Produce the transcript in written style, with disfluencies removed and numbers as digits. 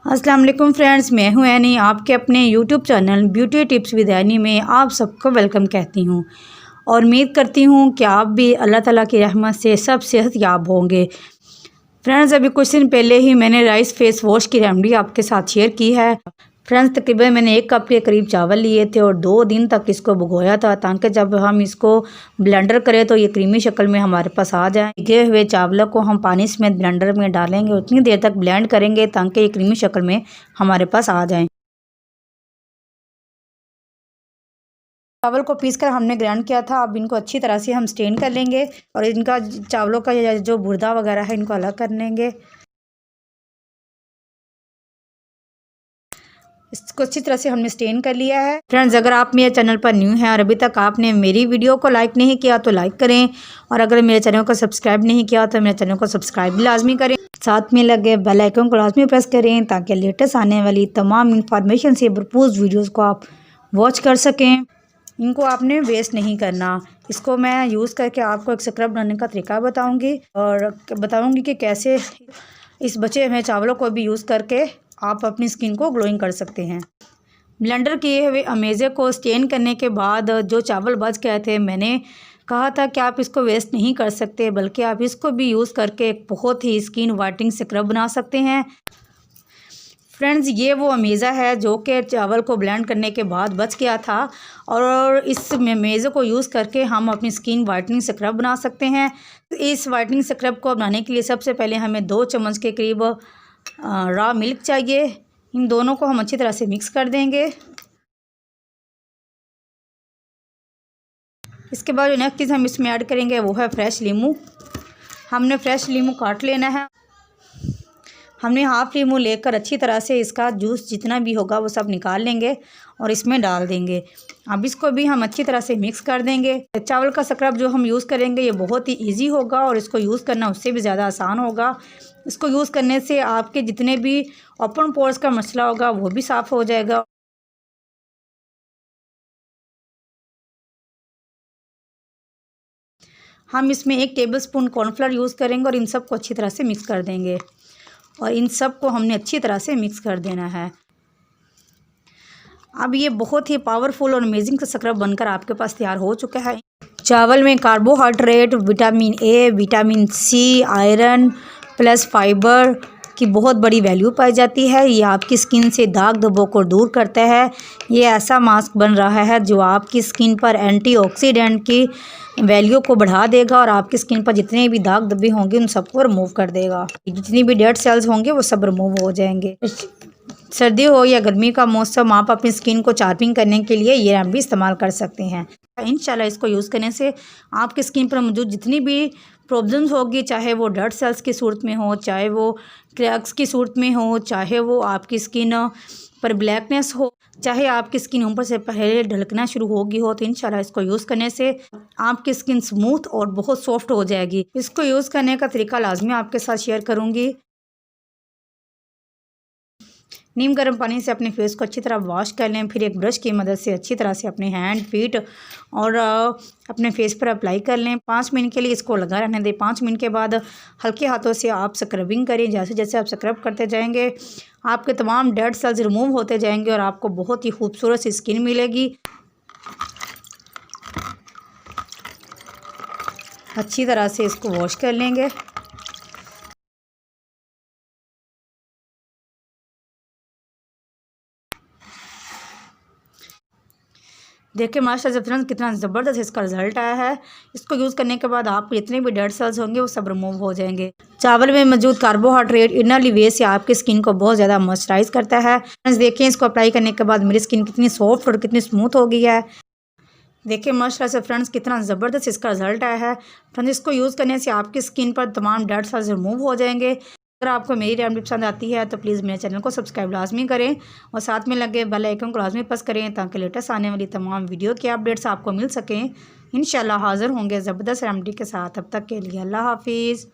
अस्सलाम वालेकुम फ्रेंड्स, मैं हूं एनी। आपके अपने YouTube channel beauty tips with any में आप सबको वेलकम कहती हूं और उम्मीद करती हूं कि आप भी अल्लाह ताला की रहमत से सब सेहतयाब होंगे। फ्रेंड्स, अभी कुछ दिन पहले ही मैंने राइस फेस वॉश की रेमेडी आपके साथ शेयर की है। फ्रेंड्स, तकरीबन मैंने 1 कप के करीब चावल लिए थे और 2 दिन तक इसको भिगोया था ताकि जब हम इसको ब्लेंडर करें तो ये क्रीमी शक्ल में हमारे पास आ जाए। भिगे हुए चावलों को हम पानी समेत ब्लेंडर में डालेंगे, उतनी देर तक ब्लेंड करेंगे ताकि ये क्रीमी शक्ल में हमारे पास आ जाएं। चावल को पीसकर हमने ग्राइंड किया था। अब इनको अच्छी तरह से हम स्टेन कर लेंगे और इनका चावलों का जो बुर्दा वगैरह है इनको अलग कर लेंगे। इसको अच्छी तरह से हमने स्टेन कर लिया है। फ्रेंड्स, अगर आप मेरे चैनल पर न्यू हैं और अभी तक आपने मेरी वीडियो को लाइक नहीं किया तो लाइक करें और अगर मेरे चैनल को सब्सक्राइब नहीं किया तो मेरे चैनल को सब्सक्राइब भी लाजमी करें। साथ में लगे बेल आइकन को लाजमी प्रेस करें ताकि लेटेस्ट आने वाली तमाम इंफॉर्मेशन से भरपूर वीडियोज़ को आप वॉच कर सकें। इनको आपने वेस्ट नहीं करना। इसको मैं यूज़ करके आपको एक स्क्रब बनाने का तरीका बताऊंगी और बताऊंगी कि कैसे इस बचे हुए चावलों को भी यूज़ करके आप अपनी स्किन को ग्लोइंग कर सकते हैं। ब्लेंडर किए हुए अमेज़े को स्टेन करने के बाद जो चावल बच गए थे, मैंने कहा था कि आप इसको वेस्ट नहीं कर सकते बल्कि आप इसको भी यूज़ करके एक बहुत ही स्किन वाइटनिंग स्क्रब बना सकते हैं। फ्रेंड्स, ये वो अमेज़ा है जो कि चावल को ब्लेंड करने के बाद बच गया था और इस अमेज़े को यूज़ करके हम अपनी स्किन वाइटनिंग स्क्रब बना सकते हैं। इस वाइटनिंग स्क्रब को बनाने के लिए सबसे पहले हमें 2 चम्मच के करीब रॉ मिल्क चाहिए। इन दोनों को हम अच्छी तरह से मिक्स कर देंगे। इसके बाद जो नेक्स्ट चीज़ हम इसमें ऐड करेंगे वो है फ्रेश लीमू। हमने फ्रेश लीमू काट लेना है। हमने हाफ लीमू लेकर अच्छी तरह से इसका जूस जितना भी होगा वो सब निकाल लेंगे और इसमें डाल देंगे। अब इसको भी हम अच्छी तरह से मिक्स कर देंगे। चावल का स्क्रब जो हम यूज़ करेंगे ये बहुत ही इजी होगा और इसको यूज़ करना उससे भी ज़्यादा आसान होगा। इसको यूज़ करने से आपके जितने भी ओपन पोर्स का मसला होगा वो भी साफ़ हो जाएगा। हम इसमें 1 टेबलस्पून कॉर्नफ्लोर यूज़ करेंगे और इन सब को अच्छी तरह से मिक्स कर देंगे और इन सब को हमने अच्छी तरह से मिक्स कर देना है। अब ये बहुत ही पावरफुल और अमेजिंग सा स्क्रब बनकर आपके पास तैयार हो चुका है। चावल में carbohydrate, vitamin A, vitamin C, iron plus fibre की बहुत बड़ी वैल्यू पाई जाती है। ये आपकी स्किन से दाग धब्बों को दूर करता है। ये ऐसा मास्क बन रहा है जो आपकी स्किन पर एंटीऑक्सीडेंट की वैल्यू को बढ़ा देगा और आपकी स्किन पर जितने भी दाग धब्बे होंगे उन सबको रिमूव कर देगा। जितनी भी डेड सेल्स होंगे वो सब रिमूव हो जाएंगे। सर्दी हो या गर्मी का मौसम, आप अपनी स्किन को चार्पिंग करने के लिए ये रेमेडी इस्तेमाल कर सकते हैं। इंशाल्लाह इसको यूज़ करने से आपकी स्किन पर मौजूद जितनी भी प्रॉब्लम्स होगी, चाहे वो डेड सेल्स की सूरत में हो, चाहे वो क्रैक्स की सूरत में हो, चाहे वो आपकी स्किन पर ब्लैकनेस हो, चाहे आपकी स्किन ऊपर से पहले ढलकना शुरू होगी हो, तो इंशाल्लाह इसको यूज़ करने से आपकी स्किन स्मूथ और बहुत सॉफ्ट हो जाएगी। इसको यूज़ करने का तरीका लाजमी आपके साथ शेयर करूँगी। नीम गर्म पानी से अपने फेस को अच्छी तरह वॉश कर लें, फिर एक ब्रश की मदद से अच्छी तरह से अपने हैंड, फीट और अपने फेस पर अप्लाई कर लें। 5 मिनट के लिए इसको लगा रहने दें। 5 मिनट के बाद हल्के हाथों से आप स्क्रबिंग करें। जैसे जैसे आप स्क्रब करते जाएंगे आपके तमाम डेड सेल्स रिमूव होते जाएंगे और आपको बहुत ही खूबसूरत सी स्किन मिलेगी। अच्छी तरह से इसको वॉश कर लेंगे। देखिए माशाल्लाह फ्रेंड्स कितना ज़बरदस्त इसका रिजल्ट आया है। इसको यूज़ करने के बाद आपको जितने भी डेड सेल्स होंगे वो सब रिमूव हो जाएंगे। चावल में मौजूद कार्बोहाइड्रेट इनरली वे से आपकी स्किन को बहुत ज़्यादा मॉइस्चराइज करता है। फ्रेंड्स, देखिए इसको अप्लाई करने के बाद मेरी स्किन कितनी सॉफ्ट और कितनी स्मूथ हो गई है। देखिए माशाल्लाह से फ्रेंड्स कितना ज़बरदस्त इसका रिजल्ट आया है। फ्रेंड्स, इसको यूज़ करने से आपकी स्किन पर तमाम डेड सेल्स रिमूव हो जाएंगे। अगर आपको मेरी रेमेडी पसंद आती है तो प्लीज़ मेरे चैनल को सब्सक्राइब लाजमी करें और साथ में लगे बेल आइकन को लाजमी प्रेस करें ताकि लेटेस्ट आने वाली तमाम वीडियो के अपडेट्स आपको मिल सकें। इंशाल्लाह हाज़िर होंगे ज़बरदस्त रेमेडी के साथ। अब तक के लिए अल्लाह हाफिज़।